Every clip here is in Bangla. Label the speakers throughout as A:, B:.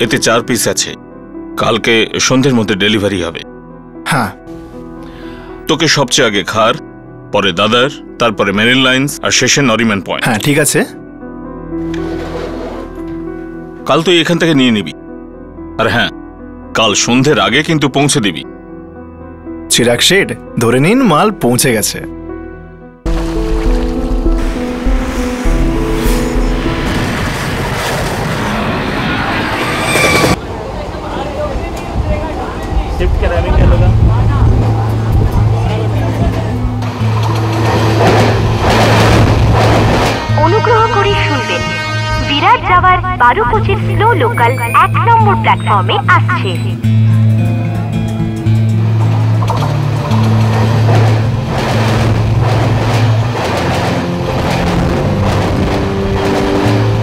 A: এতে 4 পিস আছে, কালকে সন্ধ্যের মধ্যে ডেলিভারি হবে।
B: হ্যাঁ,
A: তোকে সবচেয়ে আগে খার, পরে দাদার, তারপরে মেরিন লাইন্স আর শেষে নরিম্যান পয়েন্ট।
B: হ্যাঁ ঠিক আছে।
A: কাল তুই এখান থেকে নিয়ে নিবি, আর হ্যাঁ কাল সন্ধ্যের আগে কিন্তু পৌঁছে দিবি।
B: চিরাগ শেঠ, ধরে নিন মাল পৌঁছে গেছে।
C: অনুগ্রহ করে শুনবেন, বিরাট যাওয়ার 12:25 স্লো লোকাল 1 নম্বর প্ল্যাটফর্মে আসছে।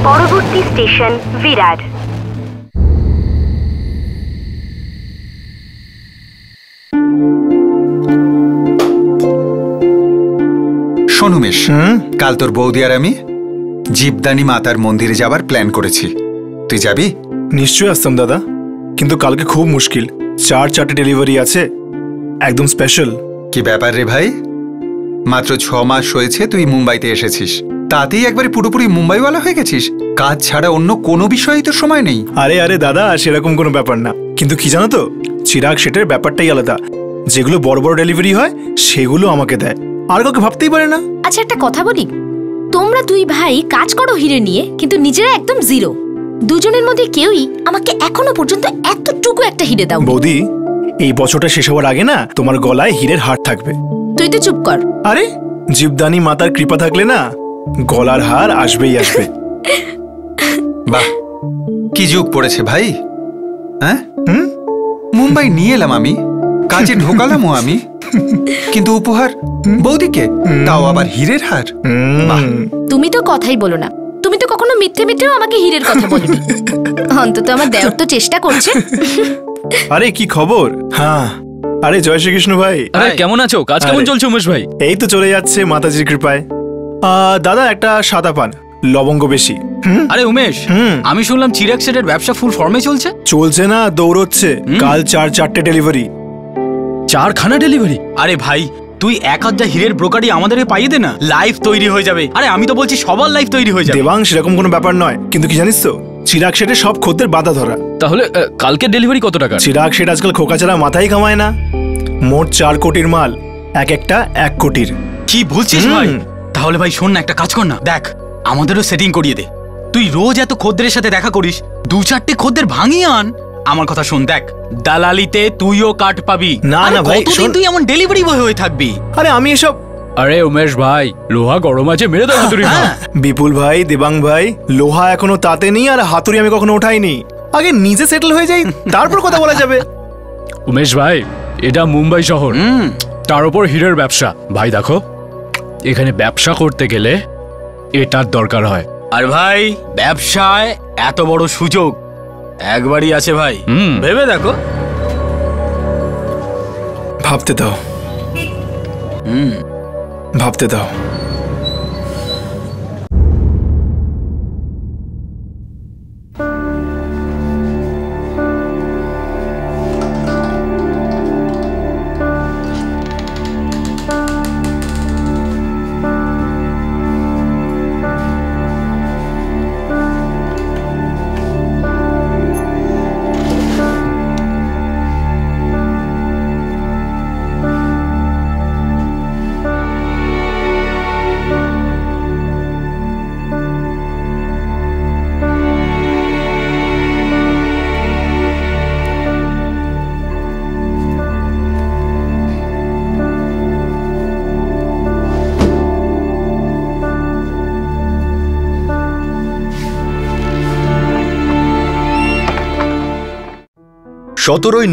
C: পরবর্তী স্টেশন বিরাট।
D: শোন উমেশ, কাল তোর বৌদি আর আমি জীবদানী মাতার মন্দিরে যাবার প্ল্যান করেছি, তুই যাবি?
B: নিশ্চয়ই আসতাম দাদা, কিন্তু কালকে খুব মুশকিল। 4 ডেলিভারি আছে, একদম স্পেশাল।
D: কি ব্যাপার রে ভাই, মাত্র 6 মাস হয়েছে তুই মুম্বাইতে এসেছিস, তাতেই একবারে পুরোপুরি মুম্বাইওয়ালা হয়ে গেছিস? কাজ ছাড়া অন্য কোনো বিষয়েই তোর সময় নেই?
B: আরে আরে দাদা, সেরকম কোনো ব্যাপার না, কিন্তু কি জানো তো, চিরাগ শেঠের ব্যাপারটাই আলাদা। যেগুলো বড় বড় ডেলিভারি হয় সেগুলো আমাকে দেয়, আর কাউকে ভাবতেই পারে না।
E: আচ্ছা একটা কথা বলি, তোমরা দুই ভাই কাজ করো হিরে নিয়ে, কিন্তু নিজেরা একদম জিরো। দুজনের মধ্যে কেউই আমাকে এখনো পর্যন্ত এতটুকু একটা হিরে দাও।
B: বৌদি, এই বছরটা শেষ হওয়ার আগে না তোমার গলায় হীরের হার থাকবে।
E: তুই তো চুপ কর।
B: আরে জীবদানী মাতার কৃপা থাকলে না গলার হার আসবেই আসবে।
D: বাহ, কি যুগ পড়েছে ভাই। হ্যাঁ, মুম্বাই নিয়ে এলাম আমি, কাজে ঢোকালামও আমি, কিন্তু উপহার বৌদিকে, তাও আবার হীরের হার।
E: তুমি তো কথাই বলো না, তুমি তো কখনো মিথ্যে মিথ্যেও আমাকে হীরের কথা বলনি। অন্তত আমার দেওয়ার তো চেষ্টা করছে।
B: আরে কি খবর? হ্যাঁ, আরে জয় শ্রীকৃষ্ণ ভাই।
F: আরে কেমন আছো? কাজ কেমন চলছে উমেশ ভাই?
B: এই তো চলে যাচ্ছে মাতাজির কৃপায়। দাদা একটা সাদা পান, লবঙ্গ বেশি।
F: আরে উমেশ, আমি শুনলাম চিরাগ শেঠের ব্যবসা ফুল ফর্মে চলছে।
B: চলছে না, দৌড়চ্ছে। কাল 4 ডেলিভারি।
F: 4খানা ডেলিভারি? আরে ভাই তুই 1000 হীরের ব্রোকারি আমাদেরকে পাইয়ে দে না, লাইফ তৈরি হয়ে যাবে। আরে আমি তো বলছি সবার লাইফ তৈরি হয়ে যাবে।
B: দেবাং, সেরকম কোনো ব্যাপার নয়, কিন্তু কি জানিস তো, চিরাগ শেঠের সব খদ্দের বাধা ধরা।
F: তাহলে কালকে ডেলিভারি কত টাকা?
B: চিরাগ শেঠ আজকাল খোকা ছাড়া মাথায় কামায় না। মোট 4 কোটির মাল, এক একটা 1 কোটির।
F: কি বলছিস ভাই? তাহলে ভাই শোন না, একটা কাজ কর না, দেখ আমাদেরও সেটিং করিয়ে দে। তুই রোজ এত খদ্দের সাথে দেখা করিস, 2-4টে খদ্দের ভাঙিয়ে আন। আমার কথা শোন, দেখ দালালিতে তুইও কাট পাবি।
B: না না ভাই,
F: কতদিন তুই এমন ডেলিভারি বয় হয়ে থাকবি?
B: আরে আমি এসব।
F: আরে উমেশ ভাই, লোহা গরম আছে, মেরে দাও হাতুড়ি।
B: বিপুল ভাই, দেবাং ভাই, লোহা এখনো তাতে নেই, আর হাতুড়ি আমি কখনো ওঠাইনি। আগে নিজে সেটেল হয়ে যাই, তারপর কথা বলা যাবে।
F: উমেশ ভাই, এটা মুম্বাই শহর, তার উপর হীরের ব্যবসা। ভাই দেখো, এখানে ব্যবসা করতে গেলে এটার দরকার হয়। আর ভাই ব্যবসায় এত বড় সুযোগ একবারই আছে ভাই, ভেবে দেখো।
B: ভাবতে দাও, ভাবতে দাও।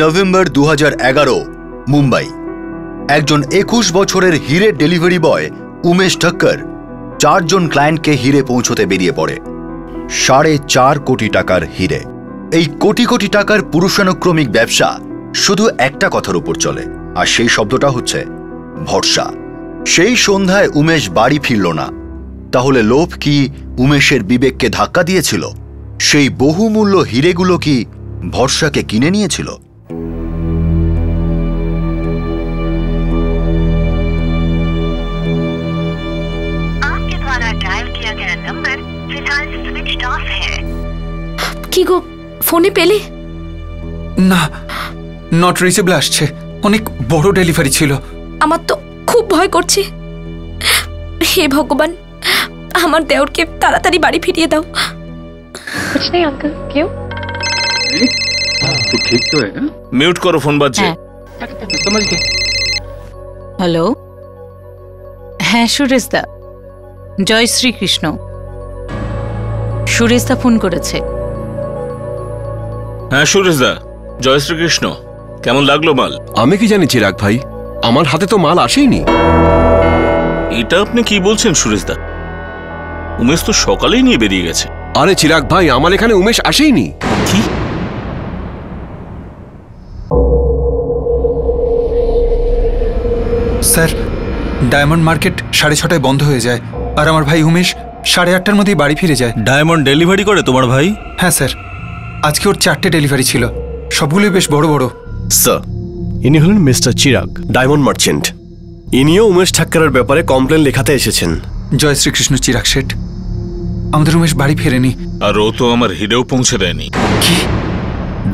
G: নভেম্বর 2011 মুম্বাই। একজন 21 বছরের হীরে ডেলিভারি বয় উমেশ ঠক্কর 4 জন ক্লায়েন্টকে হীরে পৌঁছতে বেরিয়ে পড়ে। 4.5 কোটি টাকার হীরে। এই কোটি কোটি টাকার পুরুষানুক্রমিক ব্যবসা শুধু একটা কথার উপর চলে, আর সেই শব্দটা হচ্ছে ভরসা। সেই সন্ধ্যায় উমেশ বাড়ি ফিরল না। তাহলে লোভ কি উমেশের বিবেককে ধাক্কা দিয়েছিল? সেই বহুমূল্য হিরেগুলো কি ভরসাকে কিনে নিয়েছিল?
E: কি গো, ফোনে পেলে?
D: না, নট রিচেবল আসছে। অনেক বড় ডেলিভারি ছিল।
E: আমার তো খুব ভয় করছে। হে ভগবান, আমার দেওরকে তাড়াতাড়ি বাড়ি ফিরিয়ে দাও।
H: कुछ नहीं अंकल, क्यों?
F: तो ठीक तो है ना?
A: মিউট করো, ফোন বাজছে।
F: समझ गए।
I: হ্যালো, হ্যাঁ সুরেশদা, জয় শ্রীকৃষ্ণ। সুরেশদা ফোন করেছে।
A: হ্যাঁ সুরেশদা, জয় শ্রীকৃষ্ণ। কেমন লাগলো মাল?
J: আমি কি জানি চিরাগ ভাই, আমার হাতে তো মাল আসেইনি।
A: এটা আপনি কি বলছেন সুরেশদা? উমেশ তো সকালেই নিয়ে বেরিয়ে গেছে।
J: আরে চিরাগ ভাই, আমার এখানে উমেশ আসেইনি।
A: কি?
D: স্যার, ডায়মন্ড মার্কেট 6:30টায় বন্ধ হয়ে যায়, আর আমার ভাই উমেশ 8:30টার মধ্যেই বাড়ি ফিরে যায়।
K: ডায়মন্ড ডেলিভারি করে তোমার ভাই?
D: হ্যাঁ স্যার, আজকে ওর 4টে ডেলিভারি ছিল, সবগুলোই বেশ বড় বড়।
K: স্যার, ইনি হলেন মিস্টার চিরাগ, ডায়মন্ড মার্চেন্ট। ইনিও উমেশ ঠাক্করের ব্যাপারে কমপ্লেন লেখাতে এসেছেন।
D: জয় শ্রীকৃষ্ণ চিরাগ শেঠ, আমাদের উমেশ বাড়ি ফেরেনি।
A: আর ও তো আমার হিরেও পৌঁছে দেয়নি।
D: কি?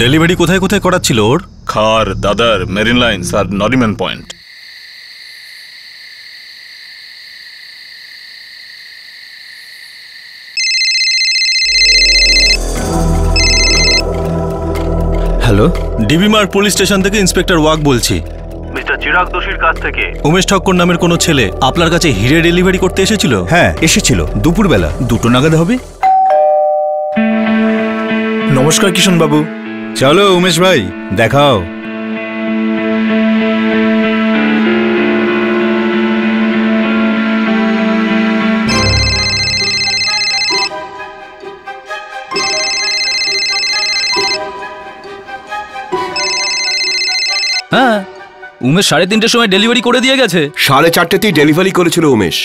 K: ডেলিভারি কোথায় কোথায় করাচ্ছিল ওর?
A: খার, দাদার, মেরিন লাইন্স আর Nariman Point.
K: Hello, DB Marg police station থেকে ইন্সপেক্টর ওয়াক বলছি।
L: মিস্টার চিরাগ দোষীর কাছ থেকে
K: উমেশ ঠাক্কর নামের কোনো ছেলে আপনার কাছে হিরে ডেলিভারি করতে এসেছিল?
M: হ্যাঁ এসেছিল, দুপুরবেলা 2টো নাগাদ হবে।
B: নমস্কার কিষণ বাবু।
M: চলো উমেশ ভাই, দেখাও।
F: হ্যাঁ, উমেশ 3:30টার সময় ডেলিভারি করে দিয়ে গেছে।
J: 4:30তেই ডেলিভারি করেছিল উমেশ।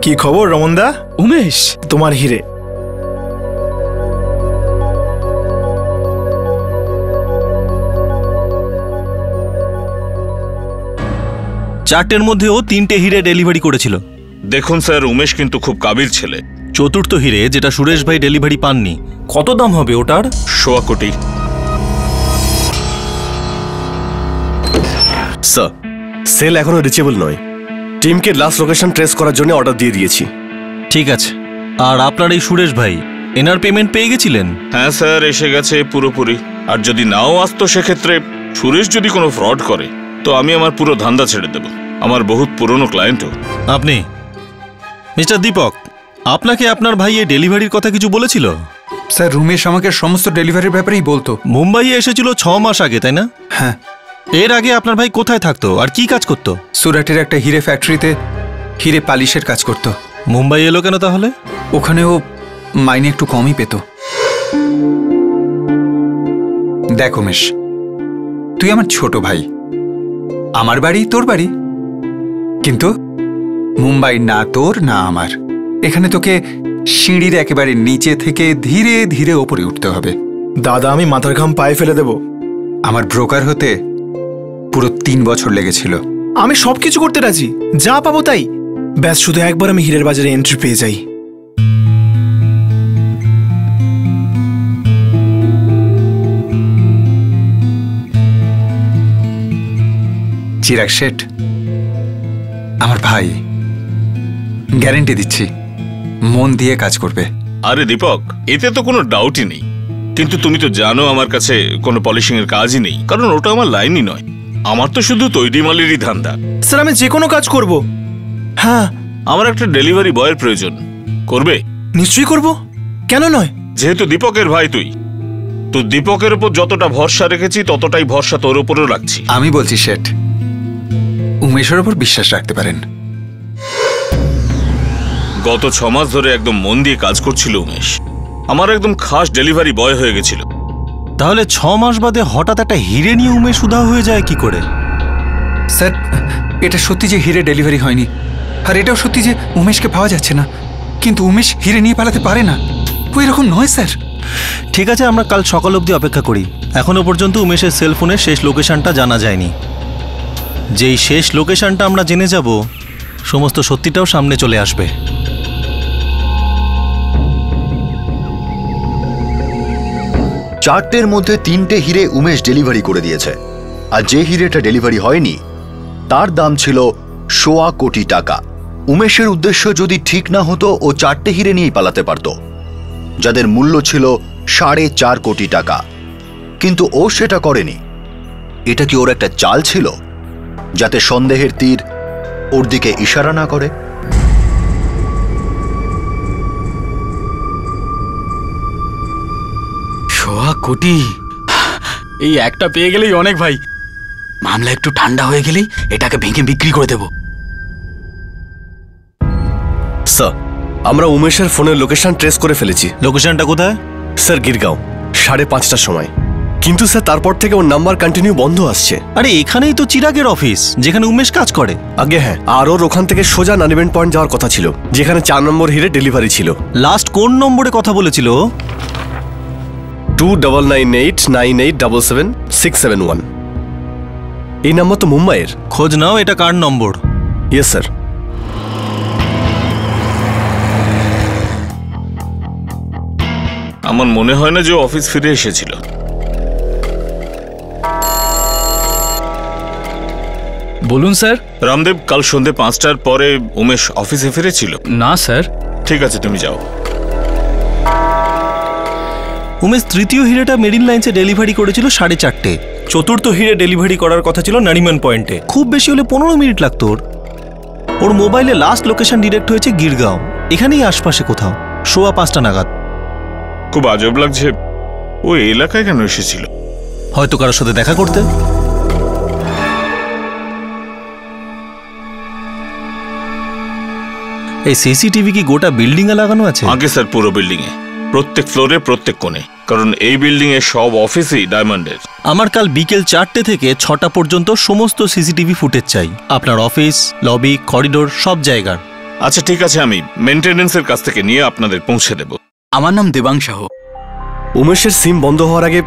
B: কি খবর রমনদা?
F: উমেশ,
B: তোমার হিরে।
K: চারটের মধ্যে ও 3টে হিরে ডেলিভারি করেছিল।
A: দেখুন স্যার, উমেশ কিন্তু খুব কাবিল ছেলে।
K: চতুর্থ হিরে, যেটা সুরেশ ভাই ডেলিভারি পাননি, কত দাম হবে ওটার?
A: 1.25 কোটি।
K: স্যার, সেল এখনো রিচেবল নয়। টিমকে লাস্ট লোকেশন ট্রেস করার জন্য অর্ডার দিয়ে দিয়েছি। ঠিক আছে। আর আপনার এই সুরেশ ভাই, এনার পেমেন্ট পেয়ে গেছিলেন?
A: হ্যাঁ স্যার, এসে গেছে পুরোপুরি। আর যদি নাও আসতো, সেক্ষেত্রে সুরেশ যদি কোনো ফ্রড করে তো আমি আমার পুরো ধান্দা ছেড়ে দেব। আমার বহুত পুরনো ক্লায়েন্টও।
K: আপনি মিস্টার দীপক, আপনাকে আপনার ভাই এই ডেলিভারির কথা কিছু বলেছিল?
D: স্যার, রুমেশ আমাকে সমস্ত ডেলিভারির ব্যাপারেই বলতো।
K: মুম্বাইয়ে এসেছিল 6 মাস আগে, তাই না?
D: হ্যাঁ।
K: এর আগে আপনার ভাই কোথায় থাকতো আর কি কাজ করতো?
D: সুরাটের একটা হিরে ফ্যাক্টরিতে হিরে পালিশের কাজ করতো।
K: মুম্বাই এলো কেন তাহলে?
D: ওখানে ও মাইনে একটু কমই পেত। দেখ উমেশ, তুই আমার ছোট ভাই, আমার বাড়ি তোর বাড়ি, কিন্তু মুম্বাই না তোর না আমার। এখানে তোকে সিঁড়ির একেবারে নিচে থেকে ধীরে ধীরে ওপরে উঠতে হবে।
B: দাদা, আমি মাথার ঘাম পায়ে ফেলে দেব।
D: আমার ব্রোকার হতে পুরো 3 বছর লেগেছিল।
B: আমি সবকিছু করতে রাজি, যা পাবো তাই। ব্যাস শুধু একবার আমি হীরের বাজারে এন্ট্রি পেয়ে যাই।
D: চিরাগ শেঠ আমার ভাই, গ্যারেন্টি দিচ্ছি মন দিয়ে কাজ করবে।
A: আরে দীপক, এতে তো কোনো ডাউটই নেই। কিন্তু তুমি তো জানো আমার কাছে কোনো পলিশিং এর কাজই নেই, কারণ ওটা আমার লাইনই নয়। আমার তো শুধু তৈরি মালেরই ধান্দা।
B: স্যার, আমি যে কোনো কাজ করব। হ্যাঁ,
A: আমার একটা ডেলিভারি বয়ের প্রয়োজন। করবে?
B: নিশ্চয়ই করব, কেন নয়?
A: যেহেতু দীপকের ভাই তুই, তো দীপকের উপর যতটা ভরসা রেখেছি ততটাই ভরসা তোর উপরও রাখছি।
D: আমি বলছি শেঠ, উমেশের উপর বিশ্বাস রাখতে পারেন।
A: গত 6 মাস ধরে একদম মন দিয়ে কাজ করছিল উমেশ। আমার একদম খাস ডেলিভারি বয় হয়ে গেছিল।
K: তাহলে 6 মাস বাদে হঠাৎ একটা হিরে নিয়ে উমেশ উধাও হয়ে যায় কি করে?
D: স্যার, এটা সত্যি যে হিরে ডেলিভারি হয়নি, আর এটাও সত্যি যে উমেশকে পাওয়া যাচ্ছে না। কিন্তু উমেশ হিরে নিয়ে পালাতে পারে না। ও এরকম নয় স্যার।
K: ঠিক আছে, আমরা কাল সকাল অবধি অপেক্ষা করি। এখনো পর্যন্ত উমেশের সেলফোনের শেষ লোকেশনটা জানা যায়নি। যেই শেষ লোকেশনটা আমরা জেনে যাব, সমস্ত সত্যিটাও সামনে চলে আসবে।
G: চারটের মধ্যে 3টে হিরে উমেশ ডেলিভারি করে দিয়েছে, আর যে হিরেটা ডেলিভারি হয়নি তার দাম ছিল 1.25 কোটি টাকা। উমেশের উদ্দেশ্য যদি ঠিক না হতো, ও 4টে হিরে নিয়েই পালাতে পারত, যাদের মূল্য ছিল 4.5 কোটি টাকা। কিন্তু ও সেটা করেনি। এটা কি ওর একটা চাল ছিল, যাতে সন্দেহের তীর ওর দিকে ইশারা না করে?
N: কোটি এই একটা পেয়ে গেলেই অনেক ভাই। মামলা একটু ঠান্ডা হয়ে গেলেই এটাকে ভেঙে বিক্রি করে দেব।
K: স্যার, আমরা উমেশের ফোনের লোকেশন ট্রেস করে ফেলেছি। লোকেশনটা কোথায়? স্যার, গিরগাঁও, 5:30টার সময়। কিন্তু স্যার, তারপর থেকে ওর নাম্বার কন্টিনিউ বন্ধ আসছে। আরে এখানেই তো চিরাগের অফিস, যেখানে উমেশ কাজ করে। আগে হ্যাঁ, আর ওর ওখান থেকে সোজা নানিবেন পয়েন্ট যাওয়ার কথা ছিল, যেখানে 4 নম্বর হিরে ডেলিভারি ছিল। লাস্ট কোন নম্বরে কথা বলেছিল? 299898777671। এই নাম্বার তো মুম্বাইয়ের। খোঁজ নাও, এটা কার নম্বর? Yes sir.
A: আমার মনে হয় না যে অফিস ফিরে এসেছিল।
F: বলুন স্যার।
A: রামদেব, কাল সন্ধে 5টার পরে উমেশ অফিসে ফিরেছিল?
F: না স্যার।
A: ঠিক আছে, তুমি যাও।
K: উমেশ তৃতীয় হিরেটা মেরিন লাইন্সে ডেলিভারি করেছিল 4:30। চতুর্থ হিরে ডেলিভারি করার কথা ছিল নারিমান পয়েন্টে। খুব বেশি হলে 15 মিনিট লাগতো ওর মোবাইলে লাস্ট লোকেশন ডিরেক্ট হয়েছে গিরগাঁও, এখানেই আশপাশে কোথাও, 5:15 নাগাদ।
A: খুব আজব লাগছে, ও এলাকায় কেন এসেছিল?
K: হয়তো কারোর সাথে দেখা করতে। এই সিসিটিভি কি গোটা বিল্ডিং এ লাগানো আছে?
A: আগে স্যার, পুরো বিল্ডিং এ, প্রত্যেক ফ্লোরে, প্রত্যেক কোণে, কারণ এই বিল্ডিং এ সব অফিসই ডায়মন্ডের।
K: আমার কাল বিকেল 4টে থেকে 6টা পর্যন্ত সমস্ত সিসিটিভি ফুটেজ চাই, আপনার অফিস, লবি, করিডোর, সব জায়গার।
A: আচ্ছা ঠিক আছে, আমি মেইনটেনেন্সের কাছ থেকে নিয়ে আপনাদের পৌঁছে দেব।
N: আমার নাম দেবাংশাহ।
K: উমেশের সিম বন্ধ হওয়ার আগে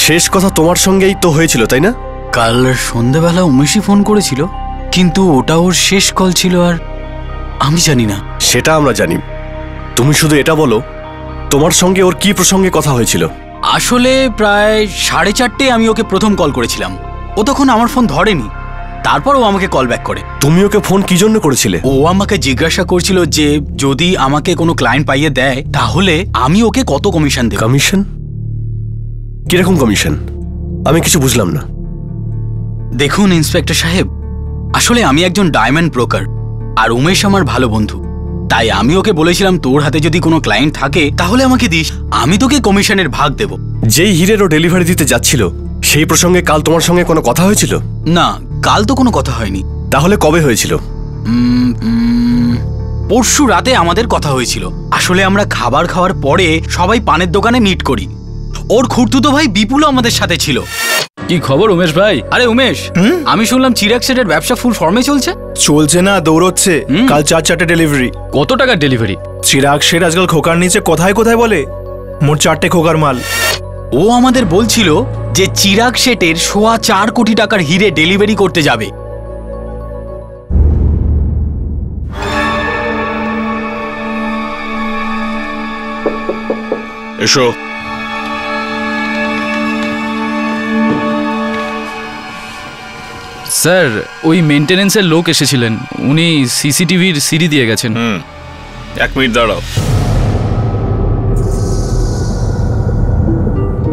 K: শেষ কথা তোমার সঙ্গেই তো হয়েছিল, তাই না?
N: কাল সন্ধ্যাবেলা উমেশই ফোন করেছিল, কিন্তু ওটা ওর শেষ কল ছিল, আর আমি জানি না।
K: সেটা আমরা জানি, তুমি শুধু এটা বলো তোমার সঙ্গে ওর কি প্রসঙ্গে কথা হয়েছিল।
N: আসলে প্রায় 4:30 আমি ওকে প্রথম কল করেছিলাম। ও তখন আমার ফোন ধরেনি, তারপর ও আমাকে কল ব্যাক করে।
K: তুমি ওকে ফোন কি জন্য করেছিলে?
N: ও আমাকে জিজ্ঞাসা করছিল যে যদি আমাকে কোনো ক্লায়েন্ট পাইয়ে দেয় তাহলে আমি ওকে কত কমিশন দেব।
K: কমিশন? কিরকম কমিশন? আমি কিছু বুঝলাম না।
N: দেখুন ইন্সপেক্টর সাহেব, আসলে আমি একজন ডায়মন্ড ব্রোকার, আর উমেশ আমার ভালো বন্ধু। তাই আমি ওকে বলেছিলাম তোর হাতে যদি কোনো ক্লায়েন্ট থাকে তাহলে আমাকে দিস, আমি তোকে কমিশনের ভাগ দেব।
K: যেই হিরের ও ডেলিভারি দিতে যাচ্ছিল সেই প্রসঙ্গে কাল তোমার সঙ্গে কোনো কথা হয়েছিল?
N: না, কাল তো কোনো কথা হয়নি।
K: তাহলে কবে হয়েছিল?
N: পরশু রাতে আমাদের কথা হয়েছিল। আসলে আমরা খাবার খাওয়ার পরে সবাই পানের দোকানে মিট করি। ওর খুড়তুতো ভাই বিপুলও আমাদের সাথে ছিল।
F: কি খবর উমেশ ভাই?
N: আরে উমেশ, আমি শুনলাম চিরাগ শেঠের ব্যবসা ফুল ফর্মে চলছে।
B: চলছে না, দৌড়চ্ছে। কাল 4 ডেলিভারি।
F: কত টাকার ডেলিভারি?
B: চিরাগ শেঠ আজকাল খোকার নিচে কোথায় কোথায় বলে, মোট 4টে খোকার মাল।
N: ও আমাদের বলছিল যে চিরাগ শেঠের 4.25 কোটি টাকার হিরে ডেলিভারি করতে যাবে।
A: এসো।
F: স্যার, ওই মেইনটেনেন্সের লোক এসেছিলেন, উনি সিসিটিভির সিডি দিয়ে গেছেন।
A: 1 মিনিট দাঁড়াও।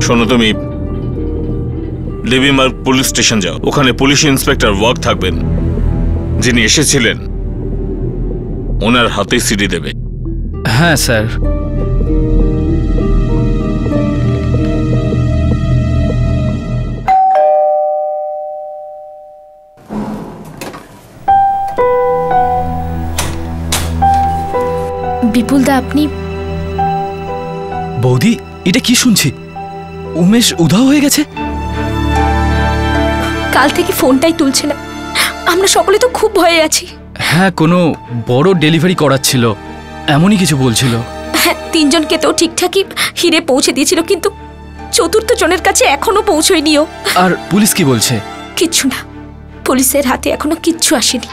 A: শোনো, তুমি লিভিমার্গ পুলিশ স্টেশন যাও, ওখানে পুলিশ ইন্সপেক্টর ওয়ার্ক থাকবেন, যিনি এসেছিলেন ওনার হাতে সিডি দেবে।
F: হ্যাঁ স্যার।
E: বিপুলদা, আপনি?
F: বৌদি, এটা কি শুনছি? উমেশ উধাও হয়ে গেছে?
E: কাল থেকে ফোনটাই তুলছে না, আমরা সকলে তো খুব ভয়ে আছি।
F: হ্যাঁ, কোনো বড় ডেলিভারি করাচ্ছিল এমনই কিছু বলছিল।
E: হ্যাঁ, 3 জনকে তো ঠিকঠাকই হিরে পৌঁছে দিয়েছিল, কিন্তু 4র্থ জনের কাছে এখনো পৌঁছয়নিও।
O: আর পুলিশ কি বলছে?
E: কিচ্ছু না, পুলিশের হাতে এখনো কিচ্ছু আসেনি।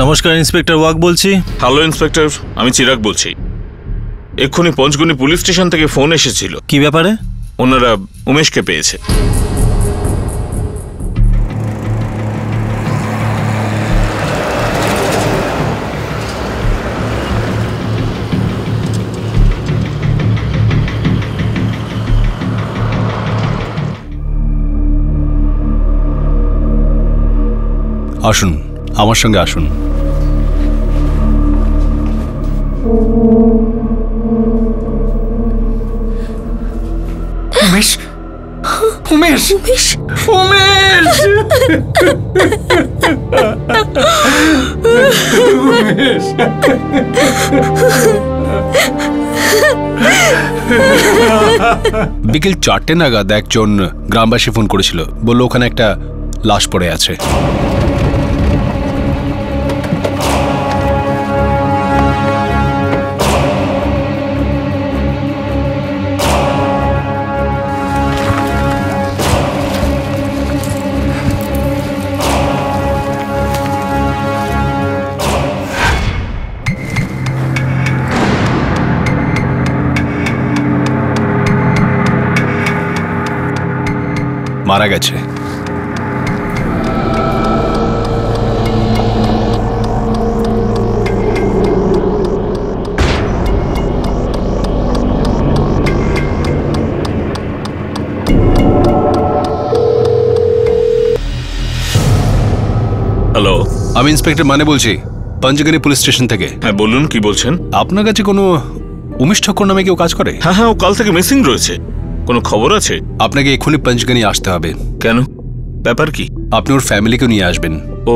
K: নমস্কার, ইন্সপেক্টর ওয়াক বলছি।
A: হ্যালো ইন্সপেক্টর, আমি চিরাগ বলছি। এক্ষুনি পঞ্চগনি পুলিশ স্টেশন থেকে ফোন এসেছিল।
K: কি ব্যাপারে?
A: ওনারা উমেশকে পেয়েছে।
K: আসুন, আমার সঙ্গে আসুন।
D: উমেশ, উমেশ, উমেশ, উমেশ,
P: বিকেল 4টে নাগাদ একজন গ্রামবাসী ফোন করেছিল, বলল ওখানে একটা লাশ পড়ে আছে। মারা গেছে।
A: হ্যালো,
P: আমি ইন্সপেক্টর মানে বলছি, পঞ্চগনি পুলিশ স্টেশন থেকে।
A: হ্যাঁ বলুন, কি বলছেন?
P: আপনার কাছে কোনো উমেশ ঠাকুর নামে কেউ কাজ করে?
A: হ্যাঁ হ্যাঁ, ও কাল থেকে মিসিং রয়েছে। কোনো খবর আছে?
P: আপনাকে এক্ষুনি পঞ্চগনি আসতে হবে।
A: কেন, ব্যাপার কি?
P: আপনি ওর ফ্যামিলিকেও নিয়ে আসবেন।
A: ও,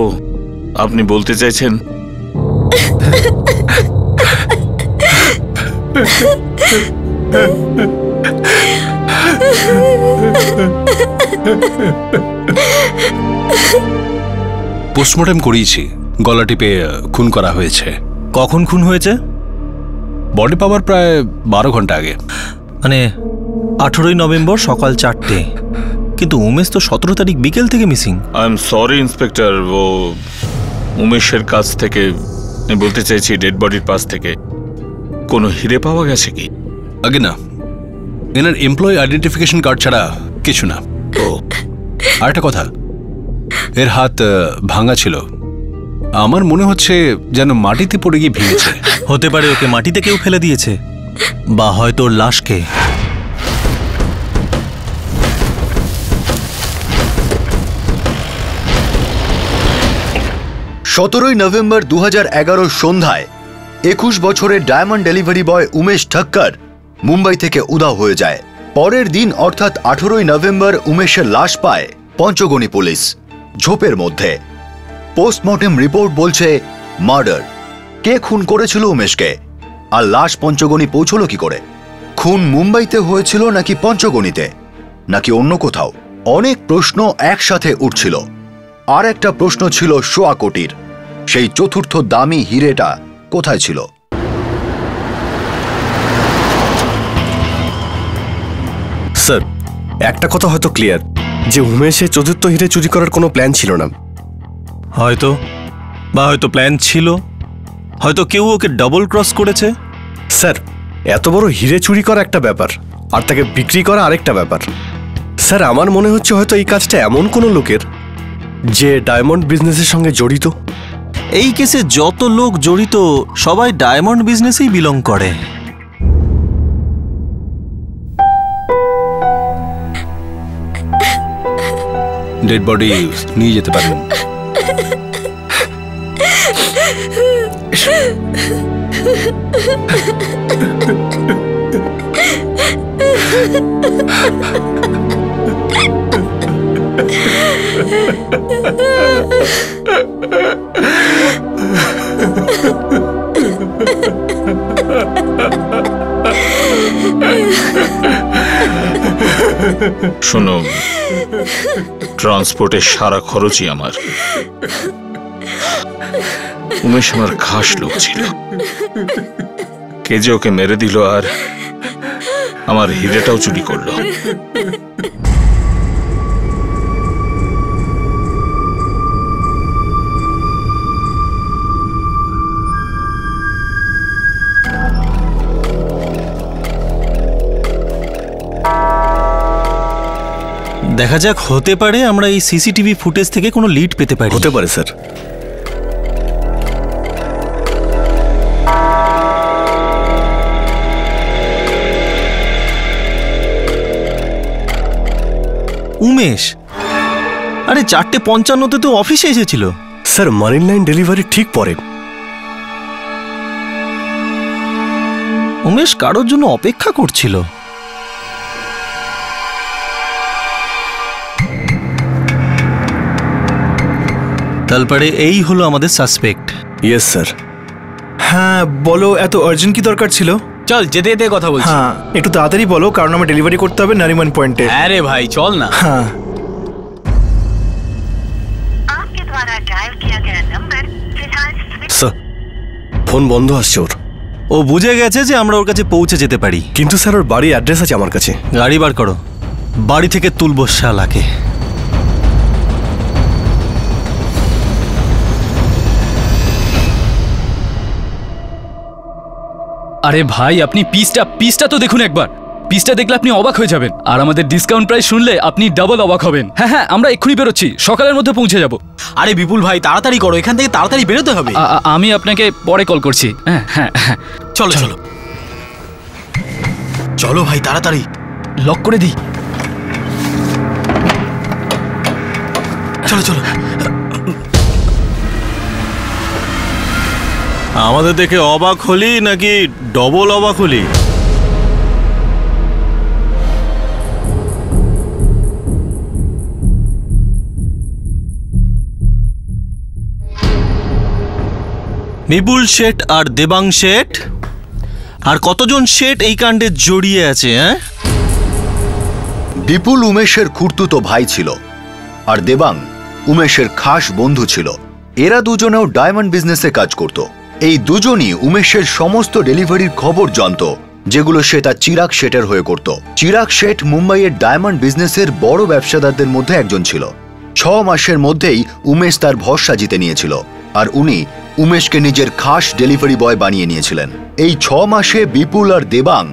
A: আপনি বলতে চাইছেন
P: পোস্টমর্টম করিয়েছি, গলা টিপে খুন করা হয়েছে।
K: কখন খুন হয়েছে?
P: বডি পাওয়ার প্রায় 12 ঘন্টা আগে।
K: মানে 18ই নভেম্বর সকাল 4টে, কিন্তু উমেশ তো 17 তারিখ বিকেল থেকে missing.
A: I am sorry inspector, ও উমেশের কাছ থেকে, আমি বলতে চাইছি ডেড বডির পাশ থেকে কোনো হিরে পাওয়া গেছে কি?
P: আগে না, এনার এমপ্লয়ি আইডেন্টিফিকেশন কার্ড ছাড়া কিছু না। ও, আর একটা কথা, এর হাত ভাঙা ছিল। আমার মনে হচ্ছে যেন মাটিতে পড়ে গিয়ে ভেঙেছে।
K: হতে পারে ওকে মাটিতে কেউ ফেলে দিয়েছে, বা হয়তো ওর লাশকে।
G: 17ই নভেম্বর 2011 সন্ধ্যায় 21 বছরের diamond delivery boy Umesh Thakkar Mumbai থেকে উধাও হয়ে যায়। পরের দিন অর্থাৎ 18ই নভেম্বর উমেশের লাশ পায় পঞ্চগনি পুলিশ ঝোপের মধ্যে। পোস্টমর্টেম রিপোর্ট বলছে মার্ডার। কে খুন করেছিল উমেশকে, আর লাশ পঞ্চগনি পৌঁছলো কি করে? খুন মুম্বাইতে হয়েছিল নাকি পঞ্চগনিতে, নাকি অন্য কোথাও? অনেক প্রশ্ন একসাথে উঠছিল। আর একটা প্রশ্ন ছিল সোয়া কোটির, সেই চতুর্থ দামি হিরেটা কোথায় ছিল?
K: স্যার, একটা কথা হয়তো ক্লিয়ার, যে উমেশের চতুর্থ হিরে চুরি করার কোনো প্ল্যান ছিল না। হয়তো, বা হয়তো প্ল্যান ছিল, হয়তো কেউ ওকে ডাবল ক্রস করেছে। স্যার, এত বড় হিরে চুরি করা একটা ব্যাপার, আর তাকে বিক্রি করা আরেকটা ব্যাপার। স্যার, আমার মনে হচ্ছে হয়তো এই কাজটা এমন কোনো লোকের যে ডায়মন্ড বিজনেসের সঙ্গে জড়িত। এই কেসে যত লোক জড়িত সবাই ডায়মন্ড বিজনেসেই বিলং করে।
P: ডেড বডি নিয়ে যেতে পারেন।
A: শোনো, ট্রান্সপোর্টের সারা খরচই আমার। উমেশ আমার খাস লোক ছিল, কে যে ওকে মেরে দিল আর আমার হিরেটাও চুরি করলো।
K: দেখা যাক, হতে পারে আমরা এই সিসিটিভি ফুটেজ থেকে কোনো লিড পেতে পারি। হতে পারে স্যার। উমেশ, আরে 4:55 তো অফিসে এসেছিল। স্যার, মারিন লাইন ডেলিভারি ঠিক পরে। উমেশ কারোর জন্য অপেক্ষা করছিল। তারপরে এই হলো আমাদের সাসপেক্ট। Yes sir.
B: হ্যাঁ বলো, এত আর্জেন্ট কি দরকার ছিল?
N: চল যেতে যেতে কথা বলছি।
B: হ্যাঁ একটু তাড়াতাড়ি বলো, কারণ আমার ডেলিভারি করতে হবে নারিমান পয়েন্টে।
N: হ্যাঁ রে ভাই, চল না।
B: হ্যাঁ।
K: স্যার, ফোন বন্ধ আসছে ওর। ও বুঝে গেছে যে আমরা ওর কাছে পৌঁছে যেতে পারি। কিন্তু স্যার, ওর বাড়ির অ্যাড্রেস আছে আমার কাছে। গাড়ি বার করো, বাড়ি থেকে তুলবো শালাকে।
F: আরে ভাই, আপনি পিসটা তো দেখুন একবার। পিসটা দেখলে আপনি অবাক হয়ে যাবেন, আর আমাদের ডিসকাউন্ট প্রাইস শুনলে আপনি ডাবল অবাক হবেন। হ্যাঁ হ্যাঁ, আমরা এক্ষুনি বেরোচ্ছি, সকালের মধ্যে পৌঁছে যাব।
N: আরে বিপুল ভাই, তাড়াতাড়ি করো, এখান থেকে তাড়াতাড়ি বেরোতে হবে।
F: আমি আপনাকে পরে কল করছি। হ্যাঁ হ্যাঁ হ্যাঁ,
N: চলো চলো চলো ভাই, তাড়াতাড়ি
F: লক করে দিই।
N: চলো চলো।
K: আমাদের দেখে অবাক হলি নাকি ডবল অবাক হলি? বিপুল শেঠ আর দেবাং শেঠ আর কতজন শেঠ এই কাণ্ডে জড়িয়ে আছে? হ্যাঁ,
G: বিপুল উমেশের খুড়তুতো ভাই ছিল, আর দেবাং উমেশের খাস বন্ধু ছিল। এরা দুজনেও ডায়মন্ড বিজনেসে কাজ করত। এই দুজনই উমেশের সমস্ত ডেলিভারির খবর জানত, যেগুলো সে তার চিরাগ শেঠের হয়ে করত। চিরাগ শেঠ মুম্বাইয়ের ডায়মন্ড বিজনেসের বড় ব্যবসাদারদের মধ্যে একজন ছিল। 6 মাসের মধ্যেই উমেশ তার ভরসা জিতে নিয়েছিল, আর উনি উমেশকে নিজের খাস ডেলিভারি বয় বানিয়ে নিয়েছিলেন। এই 6 মাসে বিপুল আর দেবাং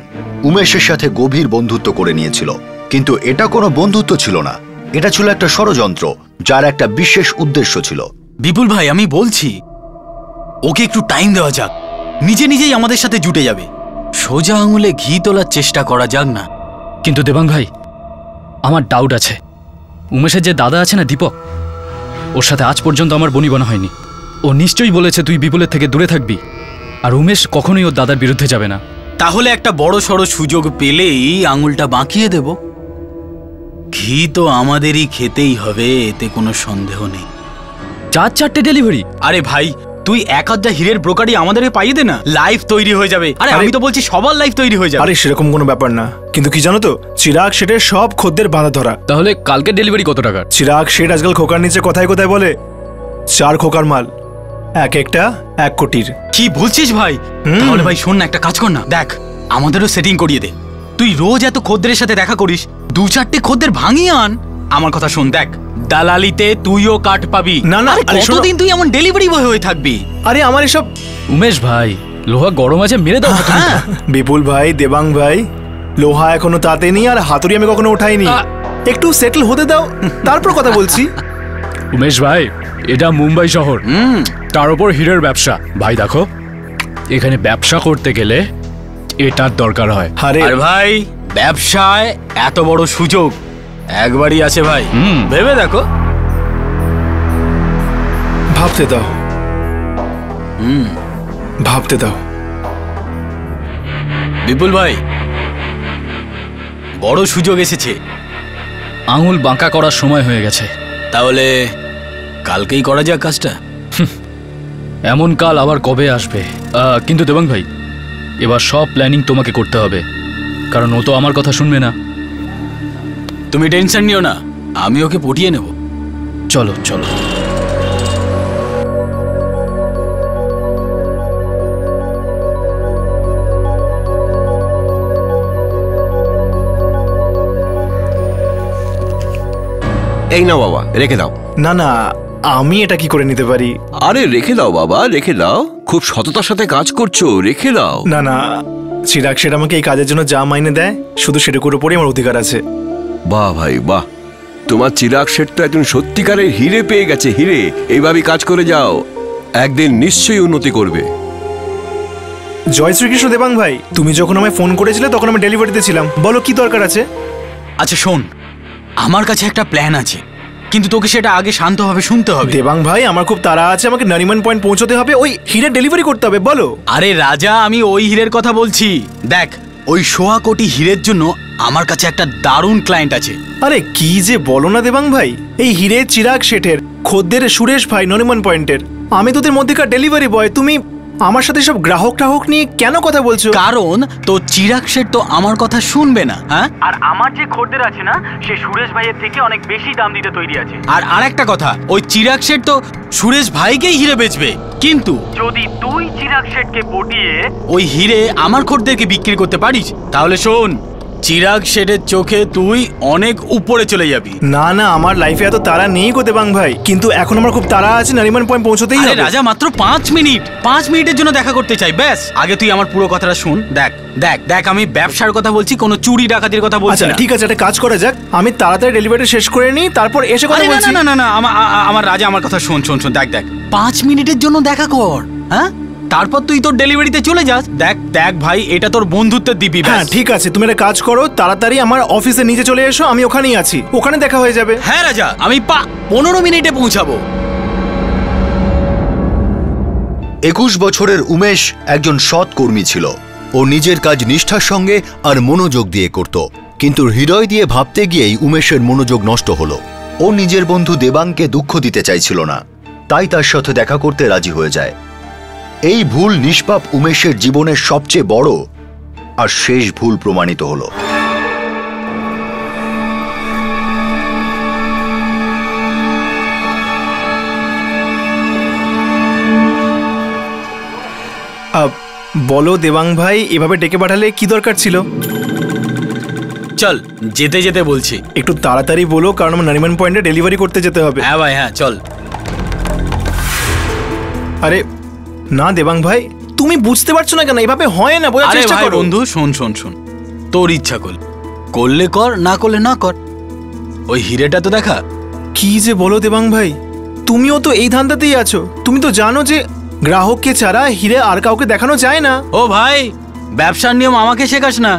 G: উমেশের সাথে গভীর বন্ধুত্ব করে নিয়েছিল। কিন্তু এটা কোনো বন্ধুত্ব ছিল না, এটা ছিল একটা ষড়যন্ত্র, যার একটা বিশেষ উদ্দেশ্য ছিল।
N: বিপুল ভাই, আমি বলছি ওকে একটু টাইম দেওয়া যাক, নিজে নিজেই আমাদের সাথে জুটে যাবে। সোজা আঙুলে ঘি তোলার চেষ্টা করা যাক না।
F: কিন্তু দেবাং ভাই, আমার ডাউট আছে। উমেশের যে দাদা আছে না, দীপক, ওর সাথে আজ পর্যন্ত আমার বনিবনা হয়নি। ও নিশ্চয়ই বলেছে তুই বিপুলের থেকে দূরে থাকবি, আর উমেশ কখনোই ওর দাদার বিরুদ্ধে যাবে না।
N: তাহলে একটা বড় সড়ো সুযোগ পেলেই আঙুলটা বাঁকিয়ে দেব। ঘি তো আমাদেরই খেতেই হবে, এতে কোনো সন্দেহ নেই।
F: 4 ডেলিভারি?
N: আরে ভাই, তুই 1000 হীরের ব্রোকারি আমাদের পাইয়ে দে না, লাইফ তৈরি হয়ে যাবে। আরে আমি তো বলছি সবার লাইফ তৈরি হয়ে যাবে।
B: আরে সেরকম কোনো ব্যাপার না, কিন্তু কি জানো তো, চিরাগ শেঠের সব খদ্দের বাঁধা ধরা।
F: তাহলে কালকে ডেলিভারি কত টাকার?
B: চিরাগ শেঠ আজকাল খোকার নিচে কোথায় কোথায় বলে 4 খোকার মাল, এক একটা 1 কোটির।
N: কি বলছিস ভাই? তাহলে ভাই শোন না, একটা কাজ কর না, দেখ আমাদেরও সেটিং করিয়ে দে। তুই রোজ এত খদ্দের সাথে দেখা করিস, 2-4টে খদ্দের ভাঙিয়ে আন। আমার কথা শোন, দেখ দালালিতে তুইও কাট পাবি।
B: না না,
N: কতদিন তুই এমন ডেলিভারি বয় হয়ে থাকবি?
B: আরে আমার এসব।
F: উমেশ ভাই, লোহা গরম আছে, মেরে দাও।
B: বিপুল ভাই, দেবাং ভাই, লোহা এখনো তাতে নি, আর হাতুড়ি আমি কখনো উঠাইনি। একটু সেটেল হতে দাও, তারপর কথা বলছি।
F: উমেশ ভাই, এটা মুম্বাই শহর, তার উপর হীরের ব্যবসা। ভাই দেখো, এখানে ব্যবসা করতে গেলে এটার দরকার হয়।
N: আর ভাই, ব্যবসায় এত বড় সুযোগ একবারই আছে ভাই, ভেবে দেখো।
B: ভাবতে দাও, ভাবতে দাও।
N: বিপুল ভাই, বড় সুযোগ এসেছে।
F: আঙুল বাঁকা করার সময় হয়ে গেছে।
N: তাহলে কালকেই করা যাক কাজটা।
F: এমন কাল আবার কবে আসবে? কিন্তু দেবাং ভাই, এবার সব প্ল্যানিং তোমাকে করতে হবে, কারণ ও তো আমার কথা শুনবে না।
N: তুমি টেনশন নিও না, আমি ওকে পটিয়ে নেব।
F: চলো চলো।
J: এই নাও বাবা, রেখে দাও।
B: না না, আমি এটা কি করে নিতে পারি?
J: আরে রেখে দাও বাবা, রেখে দাও। খুব সততার সাথে কাজ করছো, রেখে দাও।
B: না না, চিরাগ শেঠ আমাকে এই কাজের জন্য যা মাইনে দেয় শুধু সেটুকুর উপরই আমার অধিকার আছে।
J: বাহ ভাই বাহ, তোমার চিরাগ শেঠ তো একজন সত্যিকারের হিরে পেয়ে গেছে, হিরে। এইভাবে কাজ করে যাও, একদিন নিশ্চয়ই উন্নতি করবে।
B: জয় শ্রীকৃষ্ণ দেবাং ভাই, তুমি যখন আমায় ফোন করেছিলে তখন আমি ডেলিভারিতে ছিলাম। বলো কি দরকার আছে?
N: আচ্ছা শোন, আমার কাছে একটা প্ল্যান আছে, কিন্তু তোকে সেটা আগে শান্তভাবে শুনতে হবে।
B: দেবাং ভাই, আমার খুব তাড়া আছে, আমাকে নারিমান পয়েন্ট পৌঁছতে হবে, ওই হিরে ডেলিভারি করতে হবে। বলো।
N: আরে রাজা, আমি ওই হিরের কথা বলছি। দেখ, ওই 1.25 কোটি হিরের জন্য আমার কাছে একটা দারুণ ক্লায়েন্ট আছে।
B: আরে কি যে বলো না দেবাং ভাই, এই হিরে চিরাগ শেঠের খদ্দের সুরেশ ভাই নরিমান পয়েন্টের, আমি তোদের মধ্যেকার ডেলিভারি বয়। তুমি আমার সাথে সব গ্রাহক নিয়ে কেন কথা বলছো?
N: কারণ তো চিরাগ শেঠ তো আমার কথা শুনবে না। হ্যাঁ,
L: আর আমার যে খদ্দের আছে না, সে সুরেশ ভাইয়ের থেকে অনেক বেশি দাম দিতে তৈরি আছে।
N: আর আরেকটা কথা, ওই চিরাগ শেঠ তো সুরেশ ভাইকেই হিরে বেচবে, কিন্তু
L: যদি তুই চিরাগ শেঠকে পটিয়ে
N: ওই হিরে আমার খদ্দেরকে বিক্রি করতে পারিস, তাহলে শোন, চিরাগ শেঠের চোখে তুই অনেক উপরে চলে যাবি।
B: না না, আমার লাইফে এত তাড়া নেই গো দেবাং ভাই, কিন্তু এখন আমার খুব তাড়া আছে, নারিমান পয়েন্ট পৌঁছতেই হবে।
N: রাজা, মাত্র 5 মিনিট, 5 মিনিটের জন্য দেখা করতে চাই, ব্যাস। আগে তুই আমার পুরো কথাটা শুন। দেখ দেখ দেখ, আমি ব্যবসার কথা বলছি, কোনো চুরি ডাকাতির কথা বলছি না।
B: ঠিক আছে, একটা কাজ করা যাক, আমি তাড়াতাড়ি ডেলিভারি শেষ করে নিই, তারপর এসে কথা বলছি।
N: না না না, আমার রাজা, আমার কথা শোন শোন শোন। দেখ দেখ, 5 মিনিটের জন্য দেখা কর, হ্যাঁ, তারপর তুই তোর ডেলিভারিতে চলে যাস। দেখ দেখ ভাই, এটা তোর বন্ধুত্বের দিবি।
B: হ্যাঁ ঠিক আছে, তুমি একটা কাজ করো, তাড়াতাড়ি আমার অফিসে নিচে চলে এসো, আমি ওখানেই আছি, ওখানে দেখা হয়ে যাবে।
N: হ্যাঁ রাজা, আমি 15 মিনিটে পৌঁছাবো।
G: 21 বছরের উমেশ একজন সৎ কর্মী ছিল। ও নিজের কাজ নিষ্ঠার সঙ্গে আর মনোযোগ দিয়ে করত, কিন্তু হৃদয় দিয়ে ভাবতে গিয়েই উমেশের মনোযোগ নষ্ট হলো। ও নিজের বন্ধু দেবাংকে দুঃখ দিতে চাইছিল না, তাই তার সাথে দেখা করতে রাজি হয়ে যায়। এই ভুল নিষ্পাপ উমেশের জীবনের সবচেয়ে বড় আর শেষ ভুল প্রমাণিত হলো।
B: বলো দেবাং ভাই, এভাবে ডেকে পাঠালে কি দরকার ছিল?
N: চল, যেতে যেতে বলছি।
B: একটু তাড়াতাড়ি বলো, কারণ আমার নারিমান পয়েন্টে ডেলিভারি করতে যেতে হবে।
N: হ্যাঁ ভাই, হ্যাঁ চল।
B: আরে না দেবাং ভাই, তুমি বুঝতে পারছো না কেন? এভাবে হয় না, বোঝার চেষ্টা করো।
N: বন্ধু শোন শোন শোন, তোর ইচ্ছা করলে কর, না করলে না কর। ওই হিরেটা তো দেখা।
B: কি যে বলো দেবাং ভাই, তুমিও তো এই ধান্দাতেই আছো। তুমি তো জানো যে গ্রাহককে ছাড়া হিরে আর কাউকে দেখানো যায় না।
N: ও ভাই, ব্যবসার নিয়ম আমাকে শেখাস না।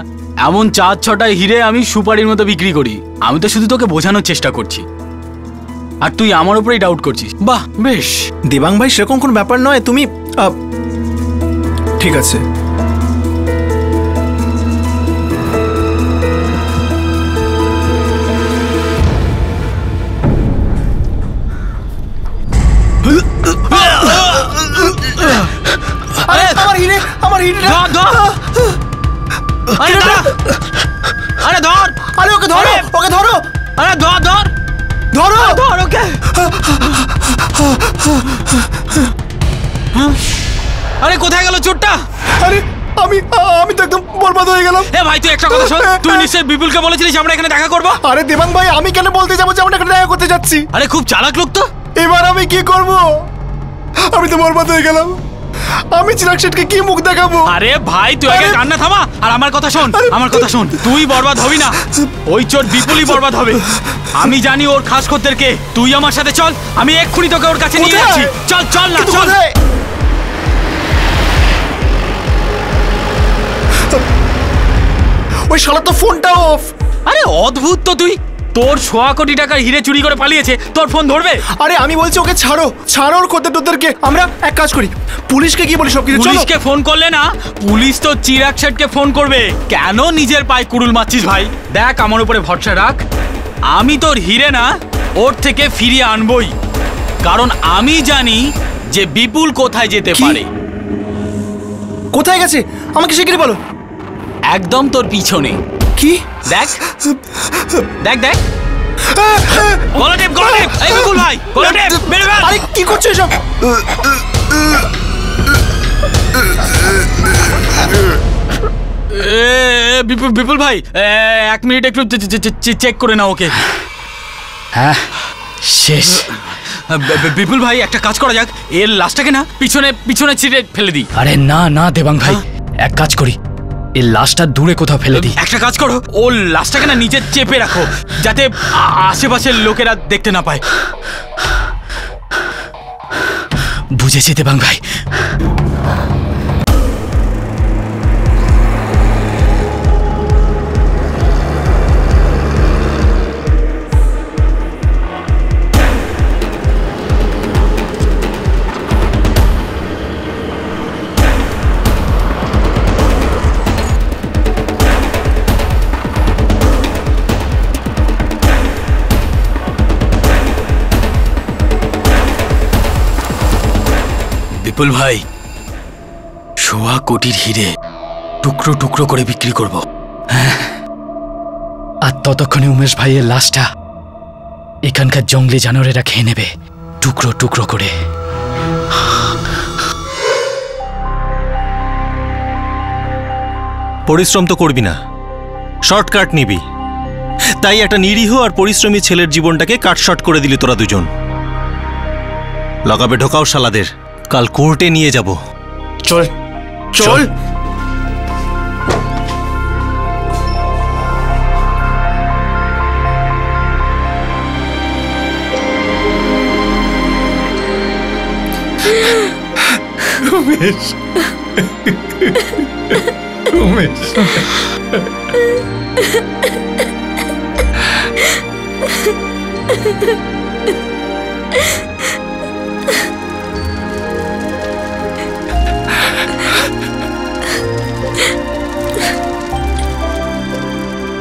N: এমন 4-6টা হিরে আমি সুপারির মতো বিক্রি করি। আমি তো শুধু তোকে বোঝানোর চেষ্টা করছি, আর তুই আমার উপরেই ডাউট করছিস। বাহ, বেশ।
B: দেবাং ভাই, সেরকম কোনো ব্যাপার নয়। তুমি ঠিক আছে। আমার হিরে
N: ধর। আরে ধর,
B: আরে ওকে ধরো, ওকে ধরো,
N: আরে ধর ধর
B: ধরো
N: ধর ওকে। আরে কোথায় গেল চোরটা?
B: আরে আমি তো একদম বরবাদ হয়ে গেলাম।
N: এ ভাই, তুই একটা কথা শোন, তুই নিশ্চয়ই বিপুলকে বলেছিলিস আমরা এখানে দেখা করব।
B: আরে দেবাং ভাই, আমি কেন বলতে যাবো যে আমরা এখানে দেখা করতে যাচ্ছি?
N: আরে খুব চালাক লোক তো।
B: এবার আমি কি করব? আমি তো বরবাদ হয়ে গেলাম। আমি চিরাগ শেঠকে কি মুখ দেখাবো?
N: আরে ভাই, তুই আগে কান্না থামা আর আমার কথা শোন, আমার কথা শোন। তুই বরবাদ হবি না, ওই চোর বিপুলই বরবাদ হবে। আমি জানি ওর খাস খদ্দেরকে। তুই আমার সাথে চল, আমি এক্ষুনি তোকে ওর কাছে নিয়ে যাচ্ছি। চল চল না, চল।
B: ওই শালা তো ফোনটা অফ।
N: আরে অদ্ভুত তো তুই, তোর 1.25 কোটি টাকার হিরে চুরি করে পালিয়েছে, তোর ফোন ধরবে?
B: আরে আমি বলছি ওকে ছাড়ো ওর খদ্দেরকে। আমরা এক কাজ করি, পুলিশকে কি বলি সবকিছু।
N: পুলিশকে ফোন করলে না, পুলিশ তো চিরাগ শেঠকে ফোন করবে। কেন নিজের পায়ে কুড়ুল মারছিস ভাই? দেখ, আমার উপরে ভরসা রাখ, আমি তোর হিরে না, ওর থেকে ফিরিয়ে আনবই। কারণ আমি জানি যে বিপুল কোথায় যেতে পারে।
B: কোথায় গেছে আমাকে শিগগিরই বলো।
N: একদম তোর পিছনে।
B: কি?
N: দেখ দেখ দেখ গলাটেপ গলাটেপ এই বিপুল ভাই গলাটেপ মেরে ফেল।
B: আরে কি করছো এসব?
N: বিপুল ভাই 1 মিনিট একটু চেক করে নাও ওকে। হ্যাঁ শেষ। বিপুল ভাই একটা কাজ করা যাক, এর লাশটাকে না পিছনে পিছনে ছিঁড়ে ফেলে দিই।
F: আরে না না দেবাং ভাই, এক কাজ করি, এই লাশটা দূরে কোথাও ফেলে দিই।
N: একটা কাজ করো, ও লাশটাকে না নিচে চেপে রাখো যাতে আশেপাশের লোকেরা দেখতে না পায়।
F: বুঝেছি দেবাং ভাই।
N: বিপুল ভাই 1.25 কোটির হিরে টুকরো টুকরো করে বিক্রি করব।
F: আর ততক্ষণে উমেশ ভাইয়ের লাশটা এখানকার জঙ্গলি জানোয়ারেরা খেয়ে নেবে টুকরো টুকরো করে।
K: পরিশ্রম তো করবি না, শর্টকাট নিবি, তাই একটা নিরীহ আর পরিশ্রমী ছেলের জীবনটাকে কাটশট করে দিলি তোরা দুজন। লগাবে ঢোকাও শালাদের, কাল কোর্টে নিয়ে যাব।
B: চল চল।
O: উমেশ উমেশ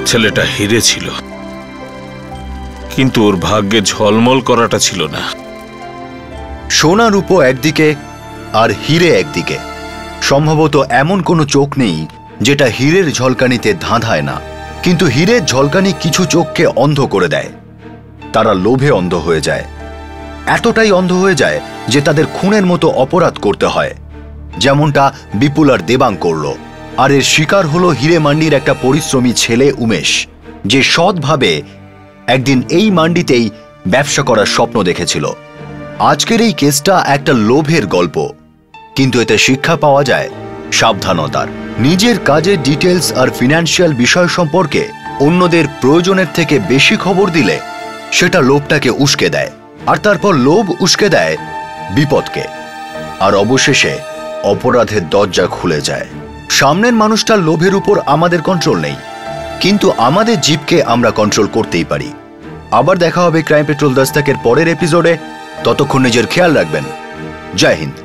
A: ছেলেটা হিরে ছিল, কিন্তু ওর ভাগ্যে ঝলমল করাটা ছিল না।
G: সোনা রূপো একদিকে আর হিরে একদিকে। সম্ভবত এমন কোনো চোখ নেই যেটা হীরের ঝলকানিতে ধাঁধায় না, কিন্তু হীরের ঝলকানি কিছু চোখকে অন্ধ করে দেয়। তারা লোভে অন্ধ হয়ে যায়, এতটাই অন্ধ হয়ে যায় যে তাদের খুনের মতো অপরাধ করতে হয়, যেমনটা বিপুল আর দেবাং করল। আর এর শিকার হলো হিরে মান্ডির একটা পরিশ্রমী ছেলে উমেশ, যে সৎভাবে একদিন এই মান্ডিতেই ব্যবসা করার স্বপ্ন দেখেছিল। আজকের এই কেসটা একটা লোভের গল্প, কিন্তু এতে শিক্ষা পাওয়া যায় সাবধানতার। নিজের কাজের ডিটেলস আর ফিনান্সিয়াল বিষয় সম্পর্কে অন্যদের প্রয়োজনের থেকে বেশি খবর দিলে সেটা লোভটাকে উস্কে দেয়, আর তারপর লোভ উস্কে দেয় বিপদকে, আর অবশেষে অপরাধের দরজা খুলে যায়। সামনের মানুষটার লোভের উপর আমাদের কন্ট্রোল নেই, কিন্তু আমাদের জীবকে আমরা কন্ট্রোল করতেই পারি। আবার দেখা হবে ক্রাইম পেট্রোল দস্তকের পরের এপিসোডে। ততক্ষণ নিজের খেয়াল রাখবেন। জয় হিন্দ।